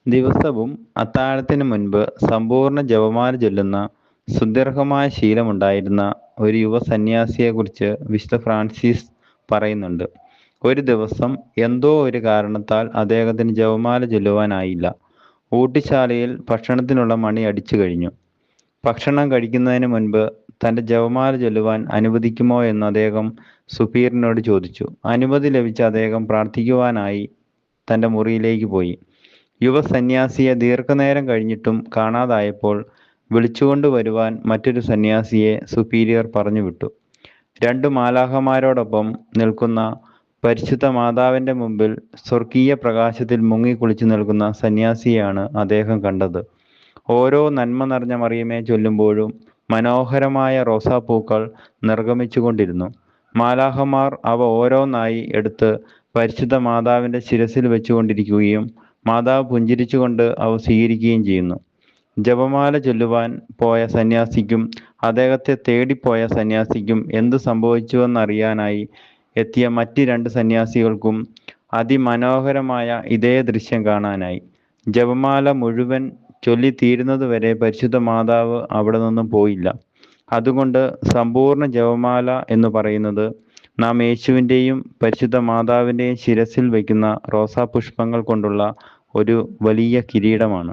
ദിവസവും അത്താഴത്തിന് മുൻപ് സമ്പൂർണ്ണ ജപമാല ചൊല്ലുന്ന സുദീർഘമായ ശീലമുണ്ടായിരുന്ന ഒരു യുവ സന്യാസിയെക്കുറിച്ച് വിശുദ്ധ ഫ്രാൻസിസ് പറയുന്നുണ്ട്. ഒരു ദിവസം എന്തോ ഒരു കാരണത്താൽ അദ്ദേഹത്തിന് ജപമാല ചൊല്ലുവാനായില്ല. ഊട്ടുശാലയിൽ ഭക്ഷണത്തിനുള്ള മണി അടിച്ചു കഴിഞ്ഞു. ഭക്ഷണം കഴിക്കുന്നതിന് മുൻപ് തൻ്റെ ജപമാല ചൊല്ലുവാൻ അനുവദിക്കുമോ എന്ന് അദ്ദേഹം സുപ്പീരിയറിനോട് ചോദിച്ചു. അനുമതി ലഭിച്ച അദ്ദേഹം പ്രാർത്ഥിക്കുവാനായി തൻ്റെ മുറിയിലേക്ക് പോയി. യുവസന്യാസിയെ ദീർഘനേരം കഴിഞ്ഞിട്ടും കാണാതായപ്പോൾ വിളിച്ചുകൊണ്ട് വരുവാൻ മറ്റൊരു സന്യാസിയെ സുപ്പീരിയർ പറഞ്ഞുവിട്ടു. 2 മാലാഖമാരോടൊപ്പം നിൽക്കുന്ന പരിശുദ്ധ മാതാവിൻ്റെ മുമ്പിൽ സ്വർഗീയ പ്രകാശത്തിൽ മുങ്ങിക്കുളിച്ചു നിൽക്കുന്ന സന്യാസിയെയാണ് അദ്ദേഹം കണ്ടത്. ഓരോ നന്മ നിറഞ്ഞ മറിയമേ ചൊല്ലുമ്പോഴും മനോഹരമായ റോസാപ്പൂക്കൾ നിർഗമിച്ചുകൊണ്ടിരുന്നു. മാലാഖമാർ അവ ഓരോന്നായി എടുത്ത് പരിശുദ്ധ മാതാവിൻ്റെ ശിരസിൽ വെച്ചുകൊണ്ടിരിക്കുകയും മാതാവ് പുഞ്ചിരിച്ചുകൊണ്ട് അവ സ്വീകരിക്കുകയും ചെയ്യുന്നു. ജപമാല ചൊല്ലുവാൻ പോയ സന്യാസിക്കും അദ്ദേഹത്തെ തേടിപ്പോയ സന്യാസിക്കും എന്തു സംഭവിച്ചുവെന്നറിയാനായി എത്തിയ മറ്റ് 2 സന്യാസികൾക്കും അതിമനോഹരമായ ഇതേ ദൃശ്യം കാണാനായി. ജപമാല മുഴുവൻ ചൊല്ലിത്തീരുന്നതുവരെ പരിശുദ്ധ മാതാവ് അവിടെ നിന്നും പോയില്ല. അതുകൊണ്ട് സമ്പൂർണ്ണ ജപമാല എന്ന് പറയുന്നത് നാം യേശുവിൻ്റെയും പരിശുദ്ധ മാതാവിൻ്റെയും ശിരസിൽ വയ്ക്കുന്ന റോസാപുഷ്പങ്ങൾ കൊണ്ടുള്ള ഒരു വലിയ കിരീടമാണ്.